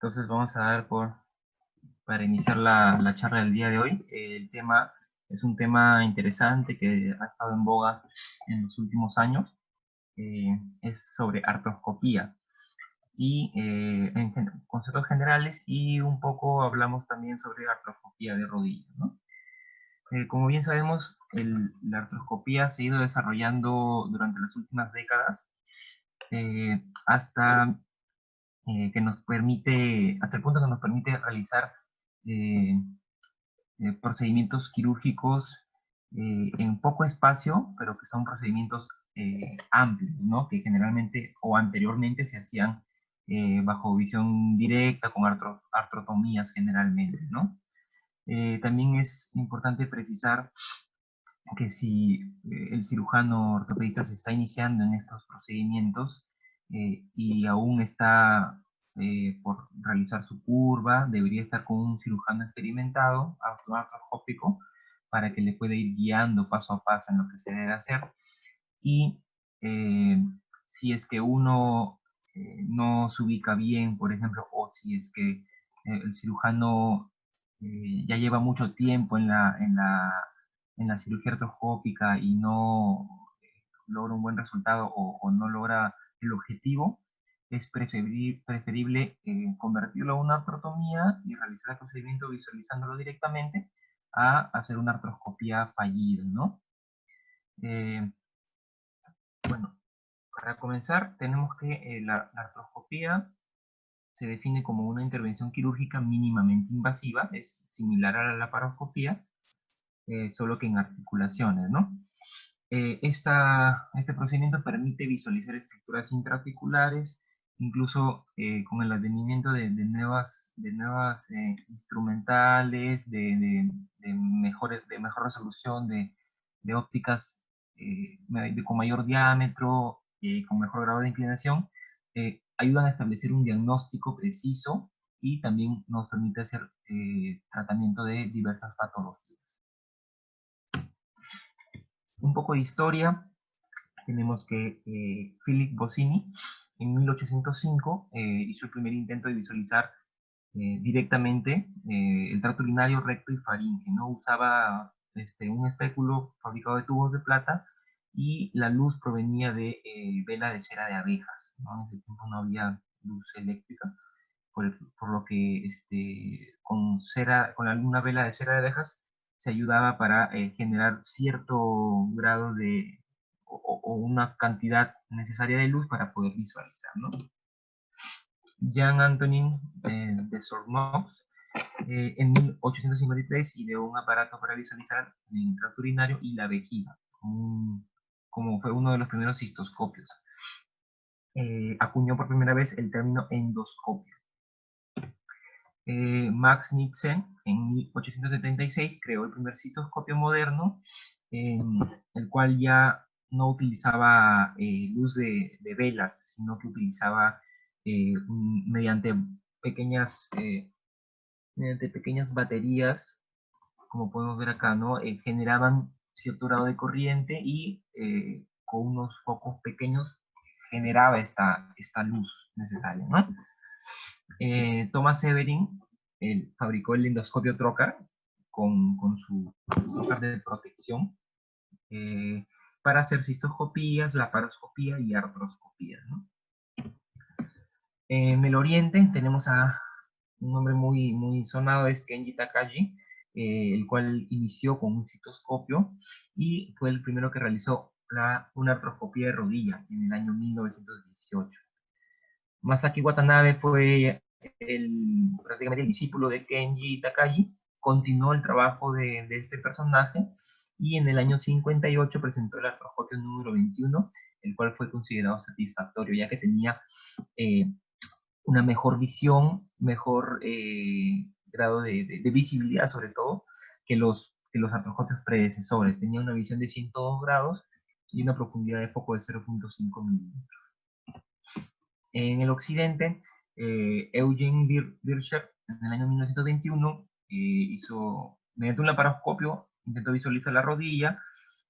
Entonces vamos a dar para iniciar la charla del día de hoy. El tema es un tema interesante que ha estado en boga en los últimos años. Es sobre artroscopía y conceptos generales, y un poco hablamos también sobre artroscopía de rodillas, ¿no? Como bien sabemos, la artroscopía se ha ido desarrollando durante las últimas décadas, hasta hasta el punto que nos permite realizar eh, procedimientos quirúrgicos en poco espacio, pero que son procedimientos amplios, ¿no? Que generalmente o anteriormente se hacían bajo visión directa, con artrotomías generalmente, ¿no? También es importante precisar que si el cirujano ortopedista se está iniciando en estos procedimientos y aún está por realizar su curva, debería estar con un cirujano experimentado, artroscópico, para que le pueda ir guiando paso a paso en lo que se debe hacer. Y eh, si es que uno no se ubica bien, por ejemplo, o si es que el cirujano ya lleva mucho tiempo en la cirugía artroscópica y no logra un buen resultado o no logra el objetivo, es preferible convertirlo a una artrotomía y realizar el procedimiento visualizándolo directamente a hacer una artroscopía fallida, ¿no? Eh, bueno, para comenzar, tenemos que la artroscopía se define como una intervención quirúrgica mínimamente invasiva, es similar a la laparoscopía, solo que en articulaciones, ¿no? Este procedimiento permite visualizar estructuras intraarticulares, incluso con el advenimiento de nuevas instrumentales, de mejor resolución, de ópticas con mayor diámetro, con mejor grado de inclinación, ayudan a establecer un diagnóstico preciso y también nos permite hacer tratamiento de diversas patologías. Un poco de historia. Tenemos que Philip Bossini en 1805 hizo el primer intento de visualizar directamente el tracto urinario, recto y faringe, ¿no? Usaba un espéculo fabricado de tubos de plata y la luz provenía de vela de cera de abejas, ¿no? En ese tiempo no había luz eléctrica, por lo que con alguna vela de cera de abejas se ayudaba para generar cierto grado o una cantidad necesaria de luz para poder visualizar, ¿no? Jean-Antonin de Sornox en 1853 ideó un aparato para visualizar el tracto urinario y la vejiga, como fue uno de los primeros cistoscopios. Acuñó por primera vez el término endoscopio. Max Nitzen en 1876 creó el primer citoscopio moderno, el cual ya no utilizaba luz de velas, sino que utilizaba mediante pequeñas, mediante pequeñas baterías, como podemos ver acá, ¿no? Generaban cierto grado de corriente y con unos focos pequeños generaba esta luz necesaria, ¿no? Thomas Severin fabricó el endoscopio trocar con su trocar de protección para hacer cistoscopías, laparoscopía y artroscopía, ¿no? En el oriente tenemos a un nombre muy, muy sonado, es Kenji Takagi, el cual inició con un cistoscopio y fue el primero que realizó una artroscopía de rodilla en el año 1918. Masaki Watanabe fue prácticamente el discípulo de Kenji Takagi, continuó el trabajo de este personaje y en el año 58 presentó el artroscopio número 21, el cual fue considerado satisfactorio, ya que tenía una mejor visión, mejor grado de visibilidad, sobre todo, que los artroscopios predecesores. Tenía una visión de 102 grados y una profundidad de foco de 0.5 milímetros. En el occidente, Eugen Bircher, en el año 1921, mediante un laparoscopio, intentó visualizar la rodilla,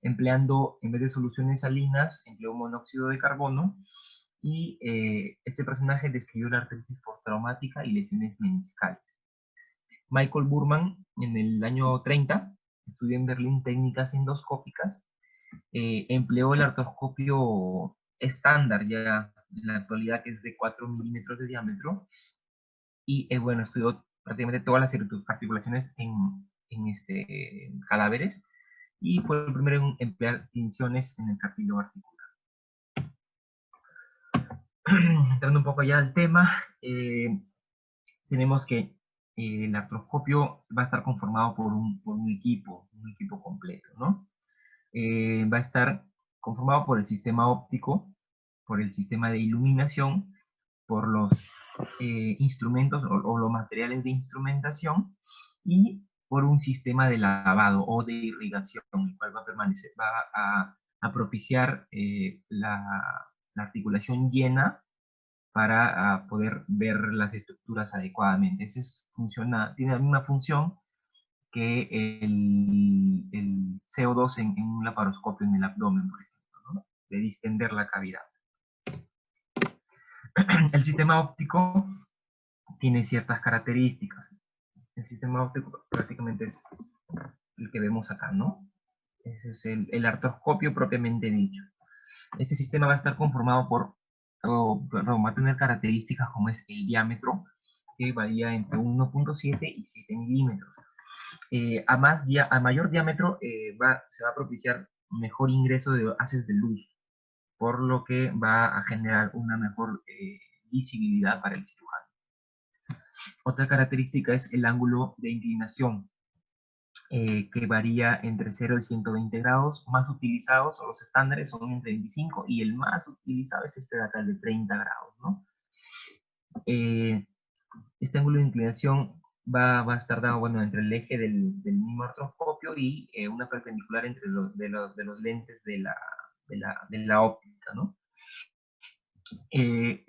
empleando, en vez de soluciones salinas, empleó monóxido de carbono, y este personaje describió la artritis postraumática y lesiones meniscales. Michael Burman, en el año 30, estudió en Berlín técnicas endoscópicas, empleó el artroscopio estándar ya en la actualidad, que es de 4 milímetros de diámetro, y bueno, estudió prácticamente todas las articulaciones en cadáveres, y fue el primero en emplear tinciones en el cartílago articular. Entrando un poco ya al tema, tenemos que el artroscopio va a estar conformado por un equipo completo, ¿no? Va a estar conformado por el sistema óptico, por el sistema de iluminación, por los instrumentos o los materiales de instrumentación, y por un sistema de lavado o de irrigación, el cual va a permanecer, va a propiciar la articulación llena para poder ver las estructuras adecuadamente. Tiene la misma función que el CO2 en un laparoscopio en el abdomen, por ejemplo, ¿no? De distender la cavidad. El sistema óptico tiene ciertas características. El sistema óptico prácticamente es el que vemos acá, ¿no? Ese es el artroscopio propiamente dicho. Este sistema va a estar conformado va a tener características como es el diámetro, que varía entre 1.7 y 7 milímetros. A mayor diámetro se va a propiciar mejor ingreso de haces de luz, por lo que va a generar una mejor visibilidad para el cirujano. Otra característica es el ángulo de inclinación, que varía entre 0 y 120 grados. Más utilizados, o los estándares, son entre 25, y el más utilizado es este de acá, el de 30 grados, ¿no? Este ángulo de inclinación va a estar dado, bueno, entre el eje del mismo artroscopio y una perpendicular entre los lentes de la óptica, ¿no?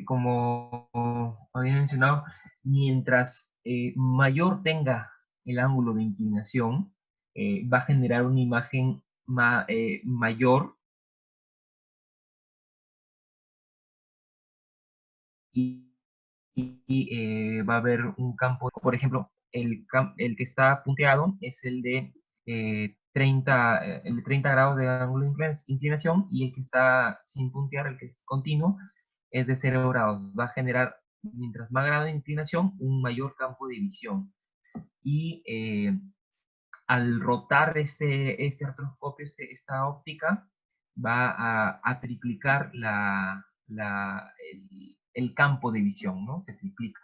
Como había mencionado, mientras mayor tenga el ángulo de inclinación, va a generar una imagen mayor, y va a haber un campo, por ejemplo, el que está punteado es el de 30 grados de ángulo de inclinación, y el que está sin puntear, el que es continuo, es de 0 grados. Va a generar, mientras más grado de inclinación, un mayor campo de visión. Y al rotar este artroscopio, esta óptica, va a triplicar el campo de visión, ¿no? Se triplica.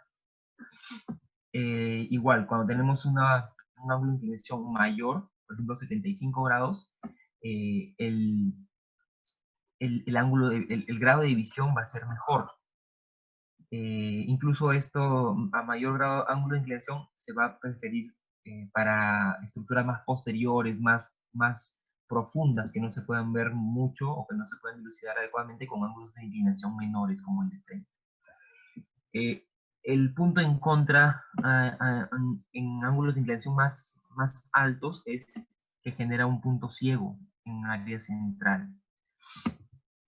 Igual, cuando tenemos un ángulo de inclinación mayor, por ejemplo 75 grados, el grado de visión va a ser mejor. Incluso esto, a mayor ángulo de inclinación, se va a preferir para estructuras más posteriores, más profundas, que no se puedan ver mucho o que no se puedan dilucidar adecuadamente con ángulos de inclinación menores, como el de 30. El punto en contra en ángulos de inclinación más altos es que genera un punto ciego en área central.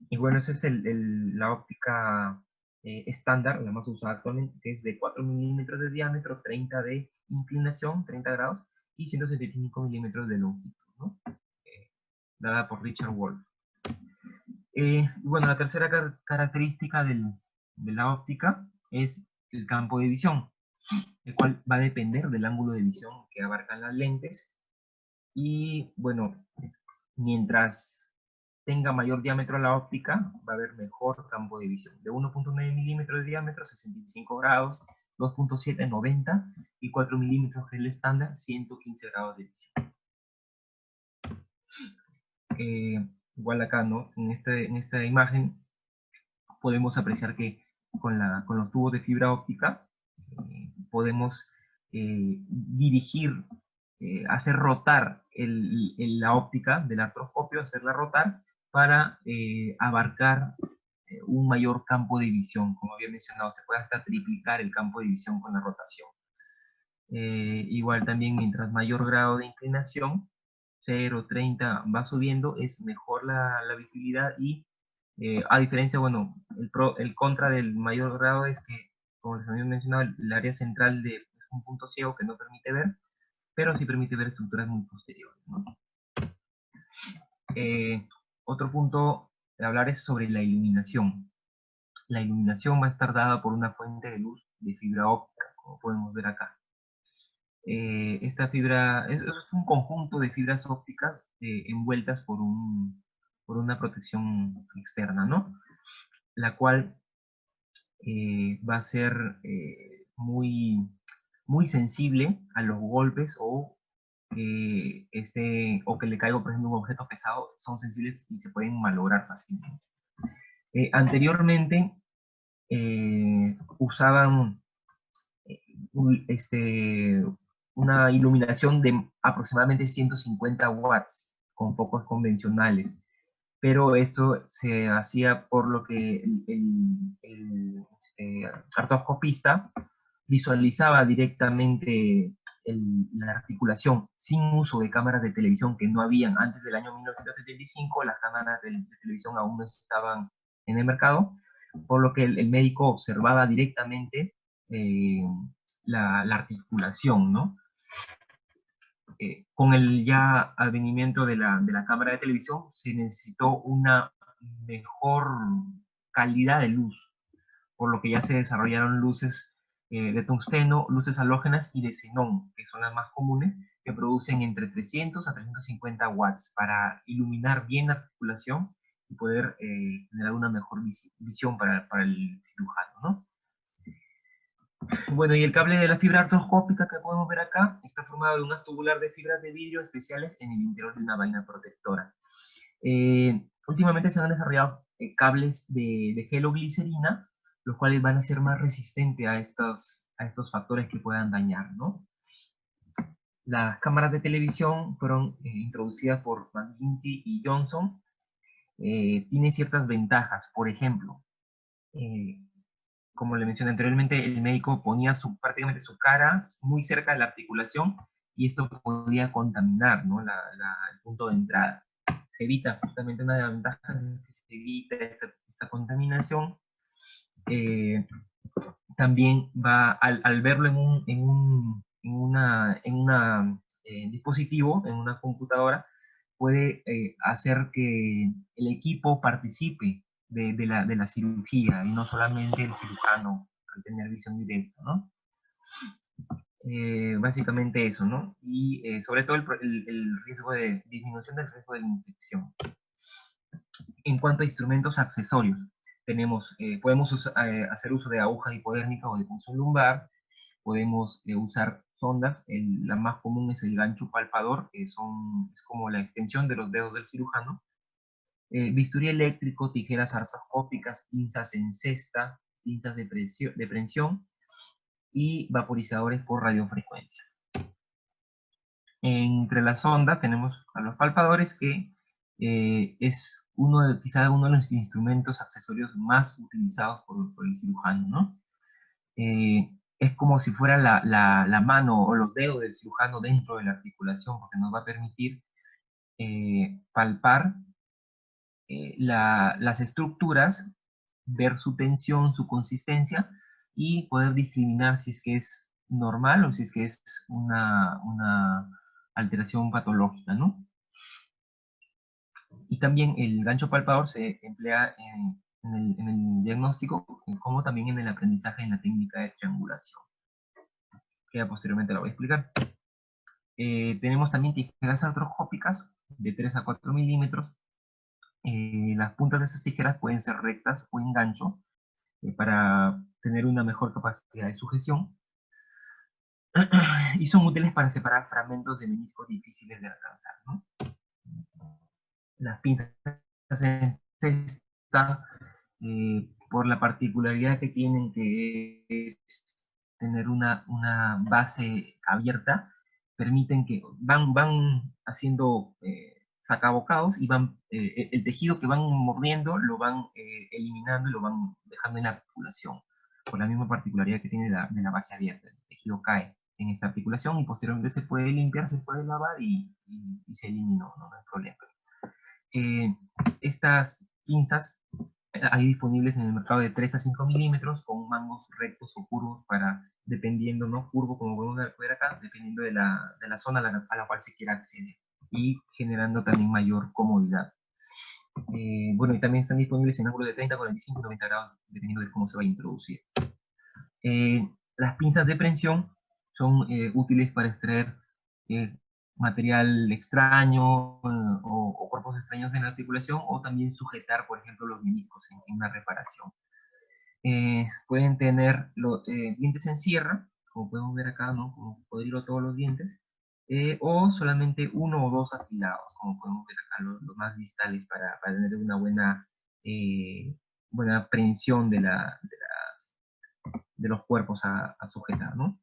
Y bueno, esa es la óptica estándar, la más usada actualmente, que es de 4 milímetros de diámetro, 30 de inclinación, 30 grados, y 175 milímetros de longitud, ¿no? Dada por Richard Wolff. Bueno, la tercera característica de la óptica es el campo de visión, el cual va a depender del ángulo de visión que abarcan las lentes. Y bueno, mientras tenga mayor diámetro la óptica, va a haber mejor campo de visión. De 1.9 milímetros de diámetro, 65 grados, 2.7, 90, y 4 milímetros, que es el estándar, 115 grados de visión. Igual acá, ¿no? En esta imagen podemos apreciar que con los tubos de fibra óptica podemos dirigir, hacer rotar la óptica del artroscopio, hacerla rotar para abarcar un mayor campo de visión. Como había mencionado, se puede hasta triplicar el campo de visión con la rotación. Igual también, mientras mayor grado de inclinación, 0, 30, va subiendo, es mejor la visibilidad, y A diferencia, bueno, el contra del mayor grado es que, como les había mencionado, el área central es un punto ciego que no permite ver, pero sí permite ver estructuras muy posteriores, ¿no? Otro punto de hablar es sobre la iluminación. La iluminación va a estar dada por una fuente de luz de fibra óptica, como podemos ver acá. Esta fibra es un conjunto de fibras ópticas envueltas por una protección externa, ¿no? La cual va a ser muy sensible a los golpes o que le caiga, por ejemplo, un objeto pesado, son sensibles y se pueden malograr fácilmente. Anteriormente usaban una iluminación de aproximadamente 150 watts con focos convencionales, pero esto se hacía por lo que el cartoscopista visualizaba directamente la articulación sin uso de cámaras de televisión que no habían antes del año 1975, las cámaras de televisión aún no estaban en el mercado, por lo que el médico observaba directamente eh, la articulación, ¿no? Con el ya advenimiento de la cámara de televisión se necesitó una mejor calidad de luz, por lo que ya se desarrollaron luces de tungsteno, luces halógenas y de xenón, que son las más comunes, que producen entre 300 a 350 watts para iluminar bien la articulación y poder generar una mejor visión para el cirujano, ¿no? Bueno, y el cable de la fibra artroscópica que podemos ver acá está formado de un haz tubular de fibras de vidrio especiales en el interior de una vaina protectora. Últimamente se han desarrollado cables de gelo-glicerina, los cuales van a ser más resistentes a estos factores que puedan dañar, ¿no? Las cámaras de televisión fueron introducidas por McGuinty y Johnson. Tienen ciertas ventajas, por ejemplo, eh, como le mencioné anteriormente, el médico ponía prácticamente su cara muy cerca de la articulación y esto podía contaminar, ¿no? El punto de entrada. Se evita, justamente una de las ventajas es que se evita esta contaminación. También al verlo en dispositivo, en una computadora, puede hacer que el equipo participe de la cirugía y no solamente el cirujano al tener visión directa, ¿no? Básicamente eso, ¿no? Y sobre todo el riesgo de disminución del riesgo de infección. En cuanto a instrumentos accesorios, podemos hacer uso de aguja hipodérmica o de punción lumbar, podemos usar sondas, la más común es el gancho palpador, que es como la extensión de los dedos del cirujano, bisturí eléctrico, tijeras artroscópicas, pinzas en cesta, pinzas de prensión y vaporizadores por radiofrecuencia. Entre la sonda tenemos a los palpadores, que es quizá uno de los instrumentos accesorios más utilizados por el cirujano, ¿no? Es como si fuera la mano o los dedos del cirujano dentro de la articulación, porque nos va a permitir palpar las estructuras, ver su tensión, su consistencia y poder discriminar si es que es normal o si es que es una alteración patológica, ¿no? Y también el gancho palpador se emplea en el diagnóstico, como también en el aprendizaje en la técnica de triangulación, que ya posteriormente la voy a explicar. Tenemos también tijeras artroscópicas de 3 a 4 milímetros. Las puntas de esas tijeras pueden ser rectas o en gancho para tener una mejor capacidad de sujeción. Y son útiles para separar fragmentos de meniscos difíciles de alcanzar, ¿no? Las pinzas en cesta, por la particularidad que tienen, que es tener una base abierta, permiten que van haciendo sacabocados y el tejido que van mordiendo lo van eliminando y lo van dejando en la articulación, por la misma particularidad que tiene de la base abierta. El tejido cae en esta articulación y posteriormente se puede limpiar, se puede lavar y se eliminó, no hay problema. Estas pinzas hay disponibles en el mercado de 3 a 5 milímetros con mangos rectos o curvos para, dependiendo, ¿no? Curvo, como podemos ver acá, dependiendo de la zona a la cual se quiera acceder y generando también mayor comodidad. Bueno, y también están disponibles en ángulos de 30, 45 y 90 grados, dependiendo de cómo se va a introducir. Las pinzas de prensión son útiles para extraer material extraño o cuerpos extraños en la articulación, o también sujetar, por ejemplo, los meniscos en una reparación. Pueden tener dientes en sierra, como podemos ver acá, ¿no? Como cocodrilo todos los dientes, o solamente uno o dos afilados, como podemos ver acá, los más distales para tener una buena prensión de los cuerpos a sujetar, ¿no?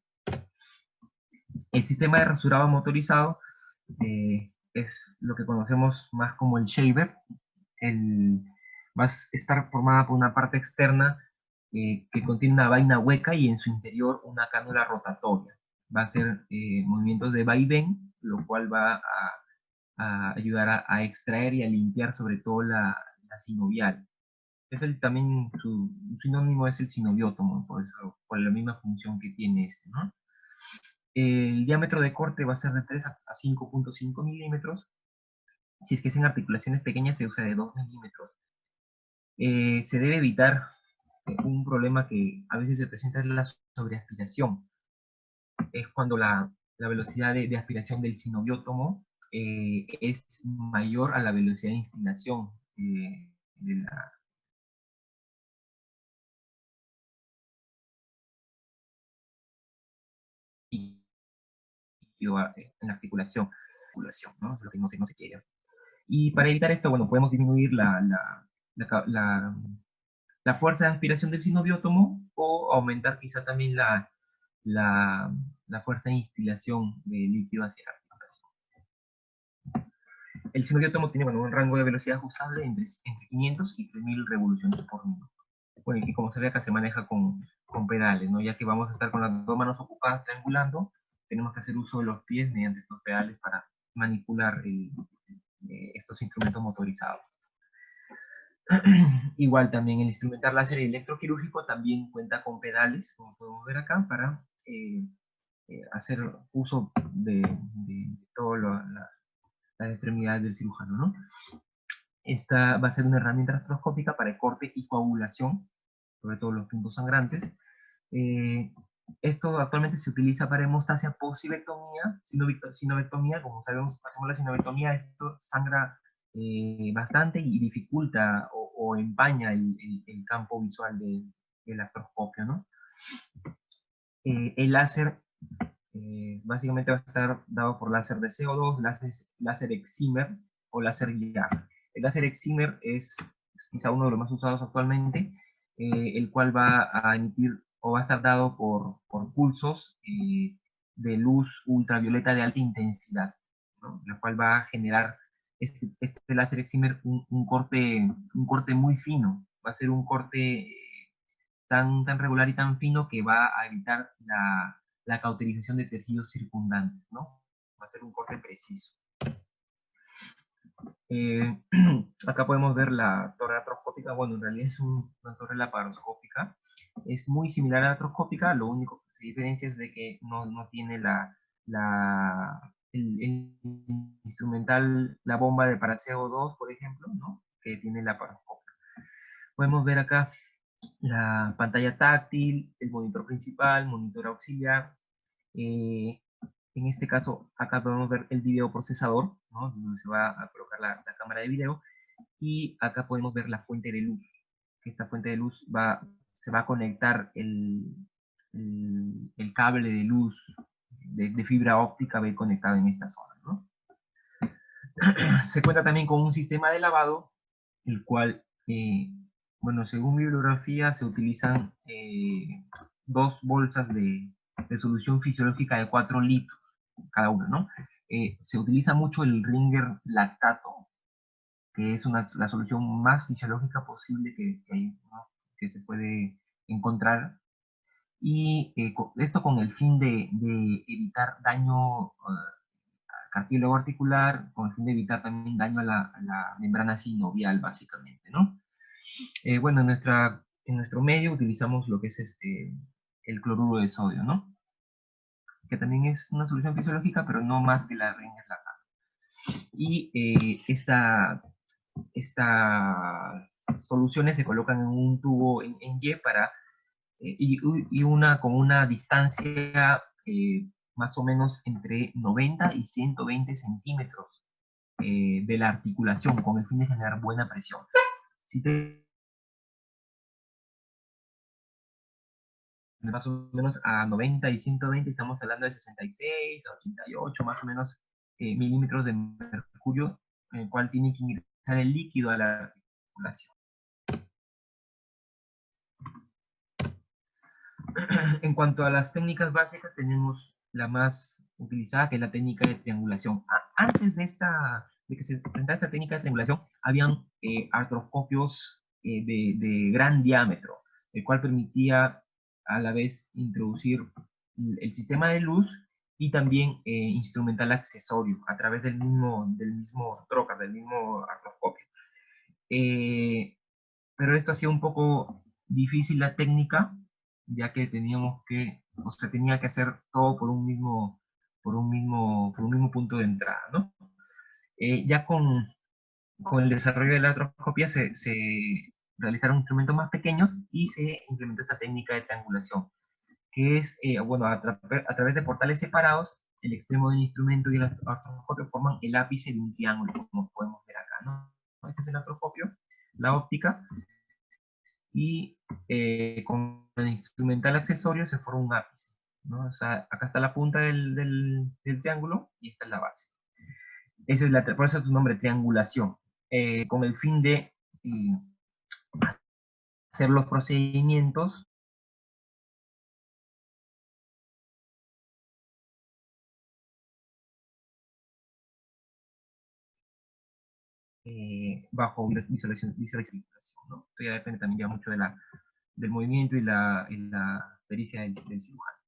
El sistema de rasurado motorizado es lo que conocemos más como el shaver. Va a estar formada por una parte externa que contiene una vaina hueca y en su interior una cánula rotatoria. Va a hacer movimientos de vaivén, lo cual va a ayudar a extraer y a limpiar sobre todo la sinovial. También su sinónimo es el sinoviótomo, por la misma función que tiene este, ¿no? El diámetro de corte va a ser de 3 a 5.5 milímetros. Si es que es en articulaciones pequeñas, se usa de 2 milímetros. Se debe evitar un problema que a veces se presenta, es la sobreaspiración. Es cuando la velocidad de aspiración del sinoviótomo es mayor a la velocidad de instilación de la... en la articulación, ¿no? Lo que no se quiere. Y para evitar esto, bueno, podemos disminuir la fuerza de aspiración del sinoviótomo o aumentar quizá también la fuerza de instilación de líquido hacia la articulación. El sinoviótomo tiene, bueno, un rango de velocidad ajustable entre 500 y 3000 revoluciones por minuto. Bueno, y como se ve acá se maneja con pedales, ¿no? Ya que vamos a estar con las dos manos ocupadas triangulando, tenemos que hacer uso de los pies mediante estos pedales para manipular estos instrumentos motorizados. Igual también el instrumental láser electroquirúrgico también cuenta con pedales, como podemos ver acá, para hacer uso de todas las extremidades del cirujano, ¿no? Esta va a ser una herramienta artroscópica para el corte y coagulación, sobre todo los puntos sangrantes. Esto actualmente se utiliza para hemostasia post-sibectomía, sinovectomía. Como sabemos, hacemos la sinovectomía, esto sangra bastante y dificulta o empaña el campo visual del artroscopio, ¿no? El láser básicamente va a estar dado por láser de CO2, láser excimer o láser guiar. El láser excimer es quizá uno de los más usados actualmente, el cual va a emitir o va a estar dado por pulsos de luz ultravioleta de alta intensidad, ¿no? La cual va a generar este láser excimer un corte muy fino. Va a ser un corte tan regular y tan fino que va a evitar la cauterización de tejidos circundantes, ¿no? Va a ser un corte preciso. Acá podemos ver la torre artroscópica. Bueno, en realidad es una torre laparoscópica. Es muy similar a la artroscópica, lo único que se diferencia es de que no tiene el instrumental, la bomba para CO2, por ejemplo, ¿no? Que tiene la laparoscópica. Podemos ver acá la pantalla táctil, el monitor principal, monitor auxiliar. En este caso, acá podemos ver el videoprocesador, ¿no? Donde se va a colocar la cámara de video. Y acá podemos ver la fuente de luz. Esta fuente de luz se va a conectar el cable de luz de fibra óptica, va a ir conectado en esta zona, ¿no? Se cuenta también con un sistema de lavado, el cual, bueno, según bibliografía, se utilizan dos bolsas de solución fisiológica de 4 litros cada una, ¿no? Se utiliza mucho el Ringer lactato, que es la solución más fisiológica posible ¿no? que se puede encontrar. Y esto con el fin de evitar daño cartílago articular, con el fin de evitar también daño a la membrana sinovial, básicamente, ¿no? Bueno, en nuestro medio utilizamos lo que es el cloruro de sodio, ¿no? Que también es una solución fisiológica, pero no más que la riña lactate. Y estas soluciones se colocan en un tubo en Y para, con una distancia más o menos entre 90 y 120 centímetros de la articulación, con el fin de generar buena presión. Si te más o menos a 90 y 120, estamos hablando de 66 a 88 más o menos milímetros de mercurio, en el cual tiene que ingresar el líquido a la articulación. En cuanto a las técnicas básicas, tenemos la más utilizada, que es la técnica de triangulación. Antes de que se presentara esta técnica de triangulación, habían artroscopios de gran diámetro, el cual permitía a la vez introducir el sistema de luz y también instrumental accesorio a través del mismo trocar, del mismo artroscopio. Pero esto hacía un poco difícil la técnica, ya que se tenía que hacer todo por un mismo punto de entrada, ¿no? Ya con el desarrollo de la artroscopia se realizaron instrumentos más pequeños y se implementó esta técnica de triangulación, que es, bueno, a través de portales separados, el extremo del instrumento y el artroscopio forman el ápice de un triángulo, como podemos ver acá, ¿no? Este es el artroscopio, la óptica, y con el instrumental accesorio se forma un ápice, ¿no? O sea, acá está la punta del triángulo y esta es la base. Por eso es su nombre, triangulación, con el fin de eh, hacer los procedimientos bajo visualización, ¿no? Esto ya depende también ya mucho del movimiento y la pericia del cirujano.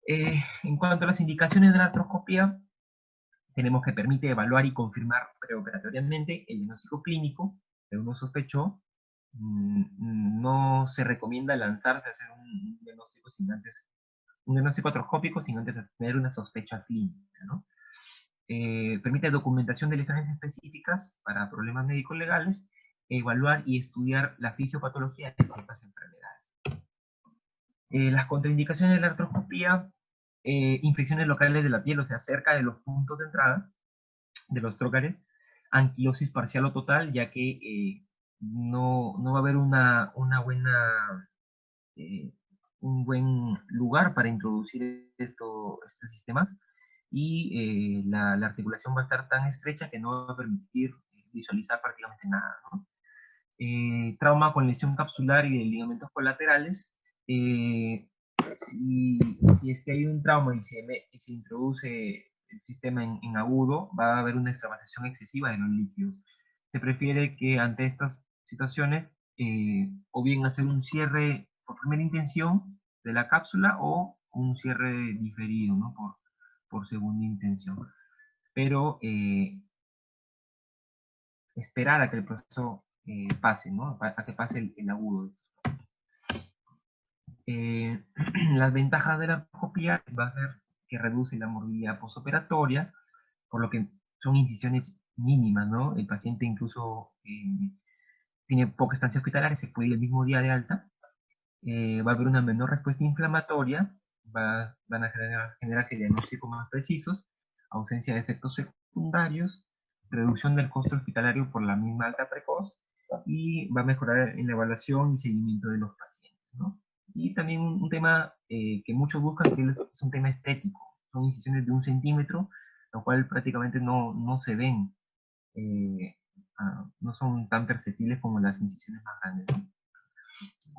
En cuanto a las indicaciones de la artroscopía, tenemos que permite evaluar y confirmar preoperatoriamente el diagnóstico clínico que uno sospechó. No se recomienda lanzarse a hacer un diagnóstico artroscópico sin antes tener una sospecha clínica, ¿no? Permite documentación de lesiones específicas para problemas médicos legales, evaluar y estudiar la fisiopatología de ciertas enfermedades. Las contraindicaciones de la artroscopía, infecciones locales de la piel, o sea, cerca de los puntos de entrada de los trócares, anquilosis parcial o total, ya que no va a haber eh, un buen lugar para introducir estos sistemas, y la articulación va a estar tan estrecha que no va a permitir visualizar prácticamente nada, ¿no? Trauma con lesión capsular y de ligamentos colaterales. eh, si es que hay un trauma y se introduce el sistema en agudo, va a haber una extravasación excesiva de los líquidos. Se prefiere que ante estas situaciones, o bien hacer un cierre por primera intención de la cápsula o un cierre diferido, ¿no? por segunda intención. Pero esperar a que el proceso pase, ¿no? A que pase el agudo. Las ventajas de la artroscopía va a ser que reduce la morbilidad postoperatoria, por lo que son incisiones mínimas, ¿no? El paciente incluso tiene poca estancia hospitalaria, se puede ir el mismo día de alta. Va a haber una menor respuesta inflamatoria, van a generarse diagnósticos más precisos, ausencia de efectos secundarios, reducción del costo hospitalario por la misma alta precoz, y va a mejorar en la evaluación y seguimiento de los pacientes, ¿no? Y también un tema que muchos buscan, que es un tema estético. Son incisiones de 1 centímetro, lo cual prácticamente no se ven, eh, no son tan perceptibles como las incisiones más grandes, ¿no?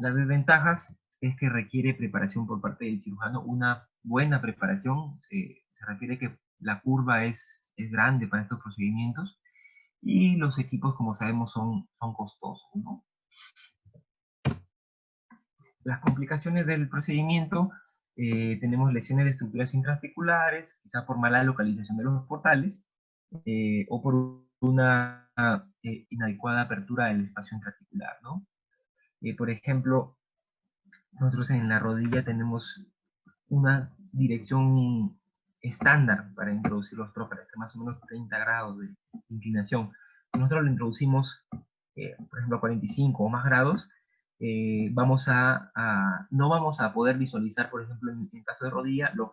Las desventajas es que requiere preparación por parte del cirujano, una buena preparación. Se refiere que la curva es grande para estos procedimientos, y los equipos, como sabemos, son costosos, ¿no? Las complicaciones del procedimiento, tenemos lesiones de estructuras intraarticulares, quizá por mala localización de los portales, o por una inadecuada apertura del espacio intraarticular, ¿no? Por ejemplo, nosotros en la rodilla tenemos una dirección estándar para introducir los trócares, de más o menos 30 grados de inclinación. Si nosotros lo introducimos, por ejemplo, a 45 o más grados, no vamos a poder visualizar, por ejemplo, en caso de rodilla, los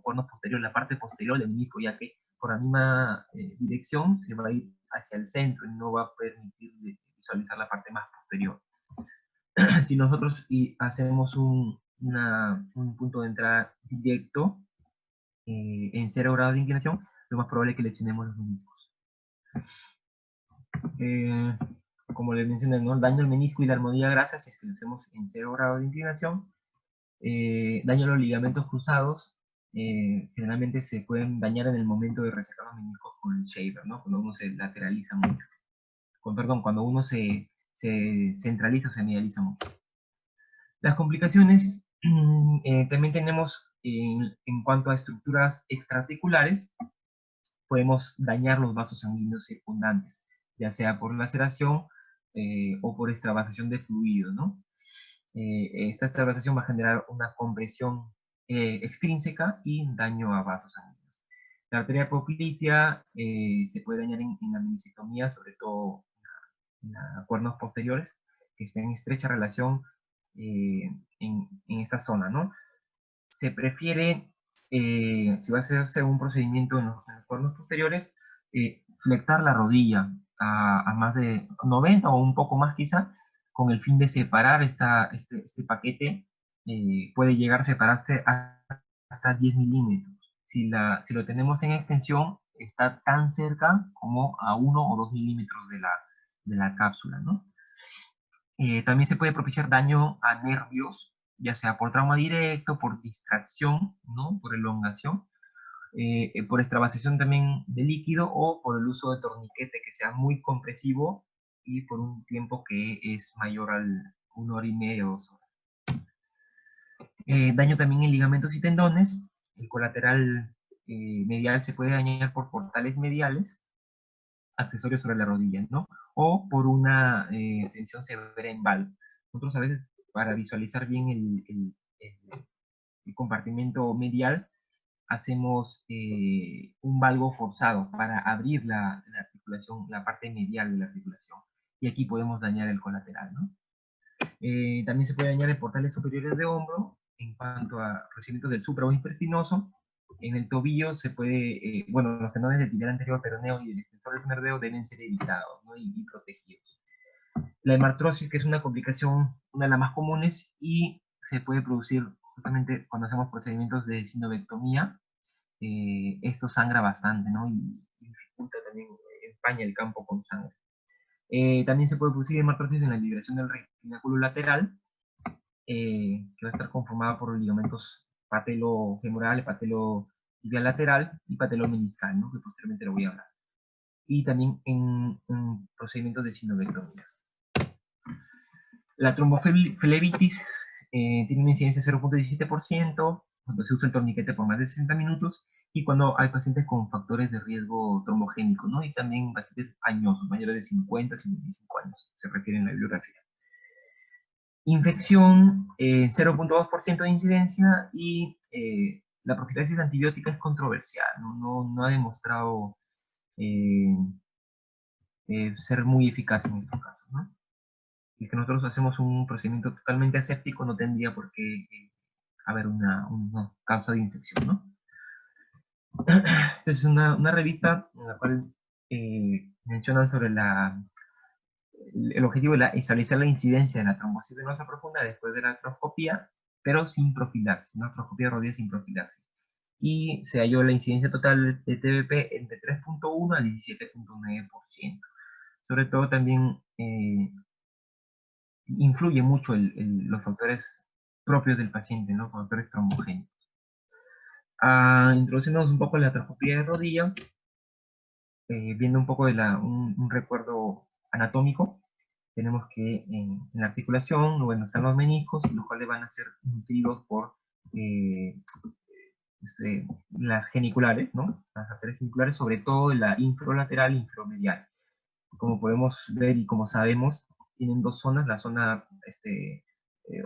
cuernos posteriores, la parte posterior del menisco, ya que por la misma dirección se va a ir hacia el centro y no va a permitir visualizar la parte más posterior. Si nosotros hacemos un punto de entrada directo en 0 grados de inclinación, lo más probable es que lesionemos los meniscos. Como les mencioné, ¿no? Daño al menisco y la armonía grasa si es que lo hacemos en 0 grados de inclinación. Daño a los ligamentos cruzados, generalmente se pueden dañar en el momento de resecar los meniscos con el shaver, ¿no? Cuando uno se lateraliza mucho. Cuando uno se centraliza o se medializa mucho. Las complicaciones también tenemos en cuanto a estructuras extraarticulares, podemos dañar los vasos sanguíneos circundantes, ya sea por laceración o por extravasación de fluido, ¿no? Esta extravasación va a generar una compresión extrínseca y daño a vasos sanguíneos. La arteria poplitea se puede dañar en la meniscectomía, sobre todo en los cuernos posteriores, que estén en estrecha relación en esta zona, ¿no? Se prefiere, si va a hacerse un procedimiento en los cuernos posteriores, flectar la rodilla a más de 90 o un poco más quizá, con el fin de separar este paquete, puede llegar a separarse hasta 10 milímetros. Si lo tenemos en extensión, está tan cerca como a 1 o 2 milímetros de la cápsula, ¿no? También se puede propiciar daño a nervios, ya sea por trauma directo, por distracción, ¿no? Por elongación, por extravasación también de líquido o por el uso de torniquete que sea muy compresivo y por un tiempo que es mayor a 1 hora y media o 2 horas. Daño también en ligamentos y tendones. El colateral medial se puede dañar por portales mediales accesorios sobre la rodilla, ¿no? O por una tensión severa en valgo. Nosotros a veces, para visualizar bien el compartimento medial, hacemos un valgo forzado para abrir la articulación, la parte medial de la articulación. Y aquí podemos dañar el colateral, ¿no? También se puede dañar en portales superiores de hombro, en cuanto a procedimientos del supra o infraespinoso. En el tobillo se puede, bueno, los tendones del tibia anterior, peroneo y del extensor del primer dedo deben ser evitados, ¿no? y protegidos. La hemartrosis, que es una complicación, una de las más comunes, y se puede producir justamente cuando hacemos procedimientos de sinovectomía. Esto sangra bastante, ¿no? Y dificulta también, empaña el campo con sangre. También se puede producir hemartrosis en la liberación del retinaculo lateral, que va a estar conformada por ligamentos patelo-femoral, patelo-tibial lateral y patelo-meniscal, ¿no? Que posteriormente lo voy a hablar. Y también en procedimientos de sinovectomías. La tromboflebitis tiene una incidencia de 0.17% cuando se usa el torniquete por más de 60 minutos y cuando hay pacientes con factores de riesgo trombogénico, ¿no? Y también pacientes añosos, mayores de 50 a 55 años, se refiere en la bibliografía. Infección, 0.2% de incidencia, y la profilaxis antibiótica es controversial, no ha demostrado ser muy eficaz en estos casos, ¿no? Y que nosotros hacemos un procedimiento totalmente aséptico no tendría por qué haber una causa de infección, ¿no? Esta es una revista en la cual mencionan sobre el objetivo de establecer la incidencia de la trombosis venosa profunda después de la artroscopía, pero sin profilaxis, una artroscopía de rodilla sin profilaxis. Y se halló la incidencia total de TBP entre 3.1 al 17.9%. Sobre todo también influye mucho los factores propios del paciente, ¿no? Factores trombogénicos. Introduciéndonos un poco en la artroscopía de rodilla, viendo un poco de un recuerdo anatómico, tenemos que en la articulación, bueno, están los meniscos, los cuales van a ser nutridos por las geniculares, ¿no? Las arterias geniculares, sobre todo la infralateral e infromedial. como podemos ver y como sabemos, tienen dos zonas,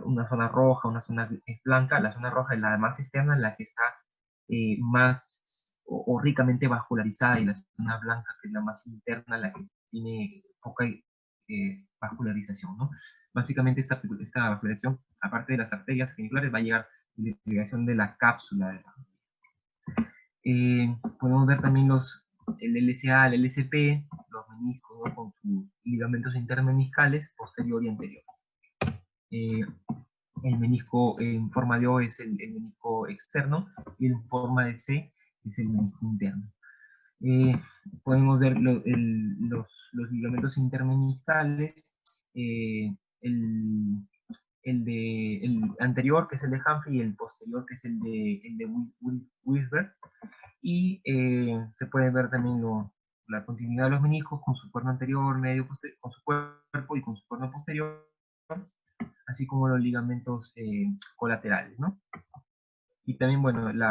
una zona roja, una zona blanca. La zona roja es la más externa, la que está más o ricamente vascularizada, y la zona blanca, que es la más interna, la que tiene poca vascularización, ¿no? Básicamente esta vascularización, aparte de las arterias genitales, va a llegar a la irrigación de la cápsula de la. Podemos ver también el LSA, el LSP, los meniscos, ¿no? Con sus ligamentos intermeniscales posterior y anterior. El menisco en forma de O es el menisco externo, y en forma de C es el menisco interno. Podemos ver los ligamentos intermeniscales, el anterior, que es el de Humphrey, y el posterior, que es el de Wisberg. Y se puede ver también la continuidad de los meniscos con su cuerno anterior, medio, posterior, con su cuerpo y con su cuerno posterior, así como los ligamentos colaterales, ¿no? Y también, bueno, en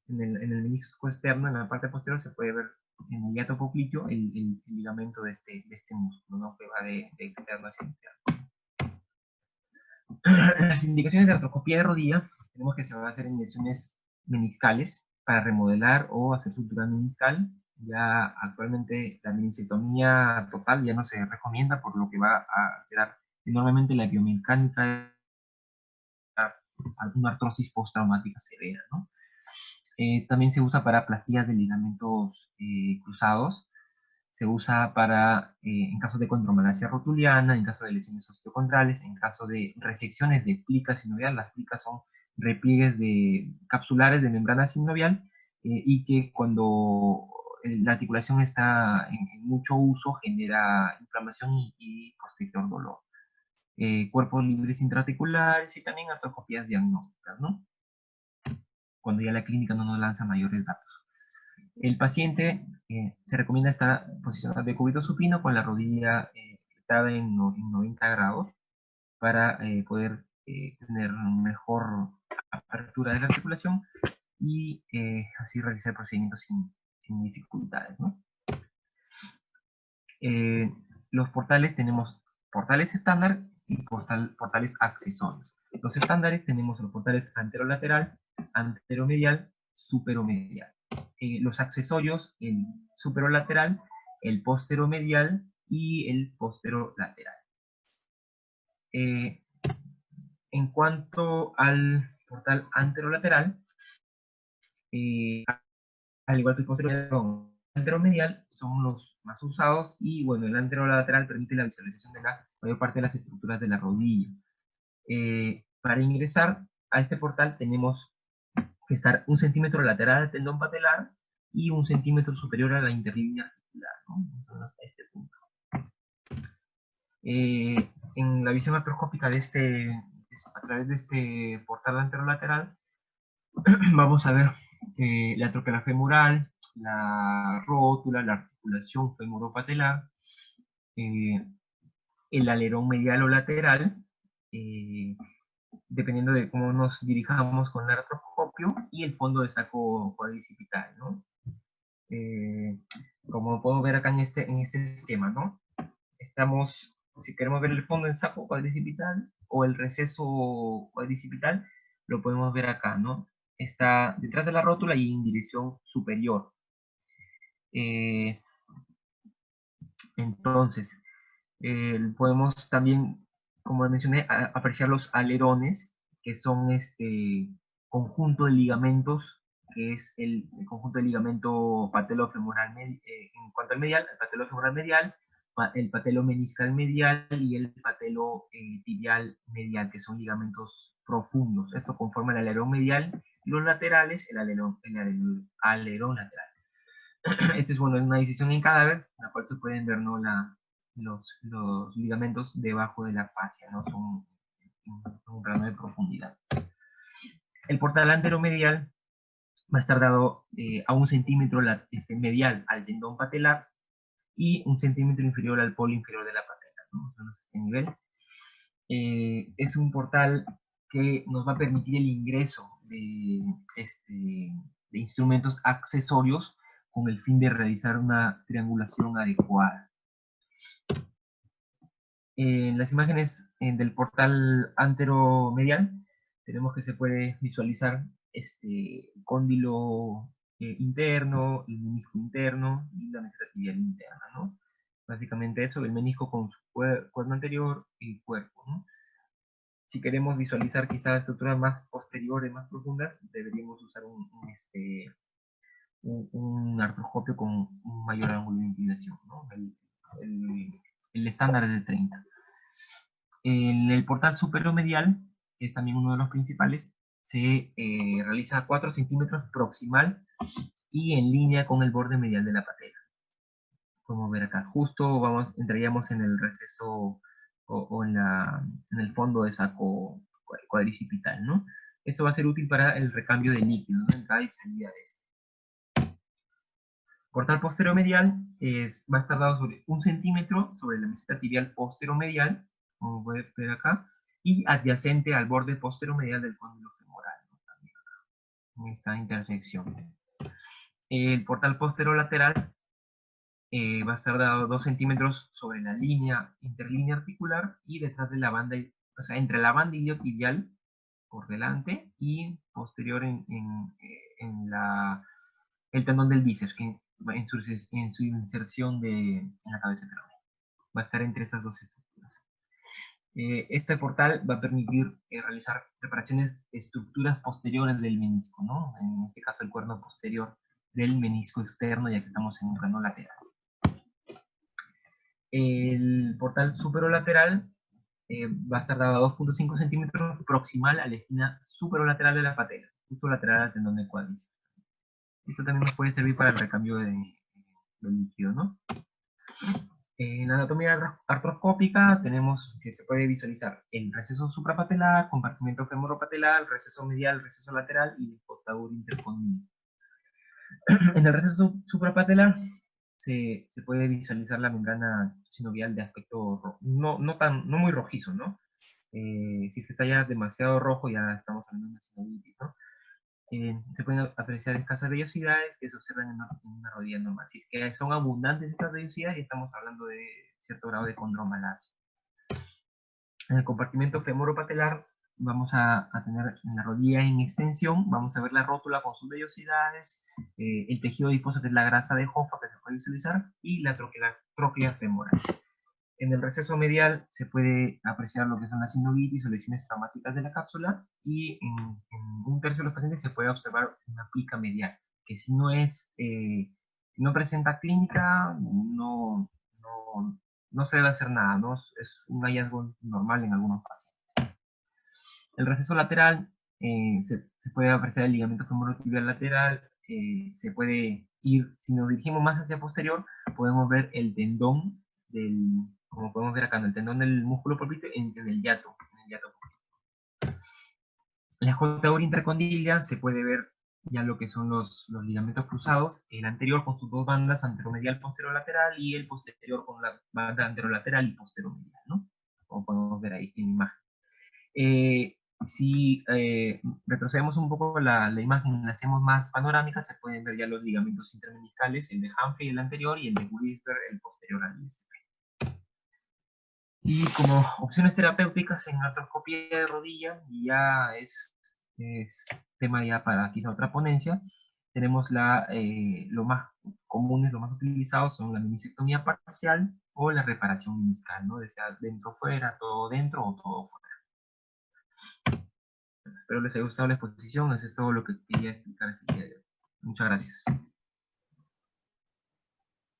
el menisco externo, en la parte posterior, se puede ver en el hiato popliteo el ligamento de este músculo, ¿no? Que va de externo hacia interno. Las indicaciones de artroscopía de rodilla, tenemos que se va a hacer en lesiones meniscales para remodelar o hacer sutura meniscal. Ya actualmente la meniscectomía total ya no se recomienda, por lo que va a quedar enormemente la biomecánica, alguna artrosis postraumática severa, ¿no? También se usa para plastillas de ligamentos cruzados. Se usa en caso de condromalacia rotuliana, en caso de lesiones osteocondrales, en caso de resecciones de plica sinovial. Las plicas son repliegues capsulares de membrana sinovial, y que cuando la articulación está en mucho uso genera inflamación y posterior dolor. Cuerpos libres intraarticulares y también artroscopías diagnósticas, ¿no? Cuando ya la clínica no nos lanza mayores datos. El paciente se recomienda estar posicionado de cúbito supino con la rodilla fletada en 90 grados para poder tener mejor apertura de la articulación y así realizar procedimientos sin dificultades, ¿no? Los portales, tenemos portales estándar y portales accesorios. Los estándares tenemos los portales anterolateral, anteromedial, superomedial. Los accesorios, el superolateral, el posteromedial y el posterolateral. En cuanto al portal anterolateral, al igual que el posterior, anteromedial son los más usados, y bueno, el anterolateral permite la visualización de la mayor parte de las estructuras de la rodilla. Para ingresar a este portal tenemos que estar 1 centímetro lateral al tendón patelar y 1 centímetro superior a la interlínea articular, ¿no? Entonces, hasta este punto. En la visión artroscópica a través de este portal anterolateral, vamos a ver la atropela femoral, la rótula, la articulación femoropatelar, el alerón medial o lateral, dependiendo de cómo nos dirijamos con el artroscopio, y el fondo del saco cuadricipital, ¿no? Como podemos ver acá en este esquema, ¿no? Si queremos ver el fondo del saco cuadricipital o el receso cuadricipital, lo podemos ver acá, ¿no? Está detrás de la rótula y en dirección superior. Entonces, podemos también, como mencioné, apreciar los alerones, que son este conjunto de ligamentos, que es el conjunto de ligamento patelofemoral, en cuanto al medial, el patelofemoral medial, el patelomeniscal medial y el patelotibial medial, que son ligamentos profundos. Esto conforma el alerón medial, y los laterales, el alerón lateral. Esta es, bueno, una decisión en cadáver, en la cual se pueden ver, ¿no? los ligamentos debajo de la fascia, ¿no? Son un grado de profundidad. El portal anteromedial va a estar dado a 1 centímetro medial al tendón patelar y 1 centímetro inferior al polo inferior de la patela, ¿no? Entonces, a este nivel. Es un portal que nos va a permitir el ingreso de instrumentos accesorios con el fin de realizar una triangulación adecuada. En las imágenes del portal anteromedial tenemos que se puede visualizar este cóndilo interno, el menisco interno y la meseta tibial interna, ¿no? Básicamente eso, el menisco con su cuerno anterior y cuerpo, ¿no? Si queremos visualizar quizás estructuras más posteriores, más profundas, deberíamos usar un artroscopio con un mayor ángulo de inclinación, ¿no? El estándar es de 30. En el portal superomedial, que es también uno de los principales, se realiza a 4 centímetros proximal y en línea con el borde medial de la patela. Podemos ver acá, justo entraríamos en el receso o en el fondo de saco cuadricipital, ¿no? Esto va a ser útil para el recambio de líquidos, ¿no? Entrada y salida de este. Portal posteromedial va a estar dado sobre 1 centímetro sobre la meseta tibial posteromedial, como pueden ver acá, y adyacente al borde posteromedial del cóndilo femoral, ¿no? También acá, en esta intersección. El portal posterolateral va a estar dado 2 centímetros sobre la línea interlínea articular y detrás de la banda, o sea, entre la banda iliotibial por delante y posterior el tendón del bíceps, en su inserción en la cabeza peronea. Va a estar entre estas dos estructuras. Este portal va a permitir realizar reparaciones de estructuras posteriores del menisco, ¿no? En este caso el cuerno posterior del menisco externo, ya que estamos en un plano lateral. El portal superolateral va a estar dado a 2.5 centímetros proximal a la esquina superolateral de la patela, justo lateral al tendón de cuádriceps. Esto también nos puede servir para el recambio del líquido, ¿no? En la anatomía artroscópica tenemos que se puede visualizar el receso suprapatelar, compartimento femoropatelar, receso medial, receso lateral y el costadura intercondilo. En el receso suprapatelar se puede visualizar la membrana sinovial de aspecto no muy rojizo, ¿no? Si es que está ya demasiado rojo, ya estamos hablando de una sinovitis, ¿no? Se pueden apreciar escasas vellosidades que se observan en una rodilla normal. Si es que son abundantes estas vellosidades, ya estamos hablando de cierto grado de condromalacia. En el compartimento femoropatelar vamos a tener en la rodilla en extensión, vamos a ver la rótula con sus vellosidades, el tejido adiposo que es la grasa de Hoffa que se puede visualizar, y la tróclea femoral. En el receso medial se puede apreciar lo que son las sinovitis o lesiones traumáticas de la cápsula, y en un tercio de los pacientes se puede observar una plica medial, que si no presenta clínica, no se debe hacer nada, ¿no? Es un hallazgo normal en algunos pacientes. El receso lateral, se puede apreciar el ligamento femorotibial lateral, se puede ir, si nos dirigimos más hacia posterior, podemos ver el tendón como podemos ver acá, en el tendón del músculo popliteo en el hiato. La jota intercondilia se puede ver ya lo que son los ligamentos cruzados, el anterior con sus dos bandas anteromedial posterolateral y el posterior con la banda anterolateral y posteromedial, ¿no? Como podemos ver ahí en imagen. Si retrocedemos un poco la imagen, la hacemos más panorámica, se pueden ver ya los ligamentos intermeniscales, el de Humphrey el anterior y el de Whisper el posterior al ISP. Y como opciones terapéuticas en artroscopía de rodilla, ya es tema ya para quizá otra ponencia, tenemos lo más comunes, lo más utilizados son la meniscectomía parcial o la reparación meniscal, ¿no? Sea dentro fuera, todo dentro o todo fuera. Espero les haya gustado la exposición, eso es todo lo que quería explicar este día de hoy. Muchas gracias.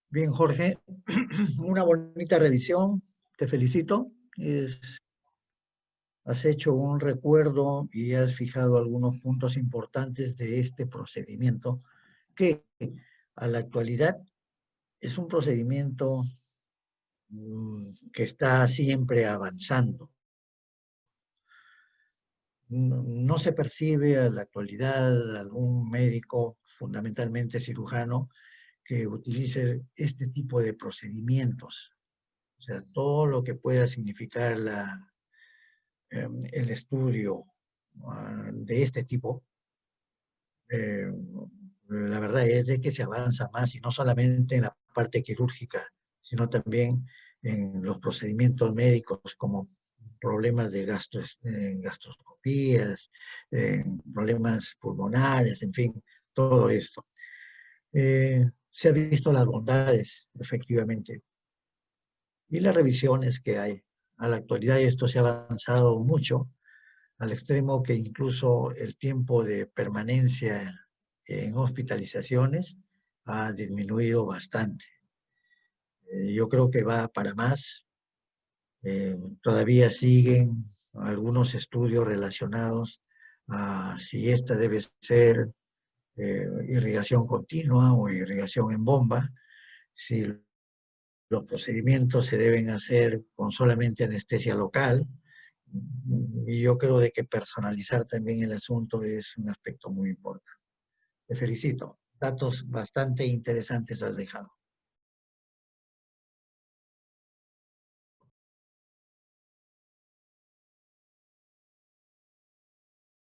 Bien, Jorge, una bonita revisión, te felicito. Has hecho un recuerdo y has fijado algunos puntos importantes de este procedimiento, que a la actualidad es un procedimiento que está siempre avanzando. No se percibe a la actualidad algún médico, fundamentalmente cirujano, que utilice este tipo de procedimientos. O sea, todo lo que pueda significar el estudio de este tipo, la verdad es de que se avanza más, y no solamente en la parte quirúrgica, sino también en los procedimientos médicos como problemas de gastroscopías, problemas pulmonares, en fin, todo esto. Se han visto las bondades, efectivamente, y las revisiones que hay. A la actualidad esto se ha avanzado mucho, al extremo que incluso el tiempo de permanencia en hospitalizaciones ha disminuido bastante. Yo creo que va para más. Todavía siguen algunos estudios relacionados a si esta debe ser irrigación continua o irrigación en bomba, si los procedimientos se deben hacer con solamente anestesia local. Y yo creo de que personalizar también el asunto es un aspecto muy importante. Te felicito. Datos bastante interesantes has dejado.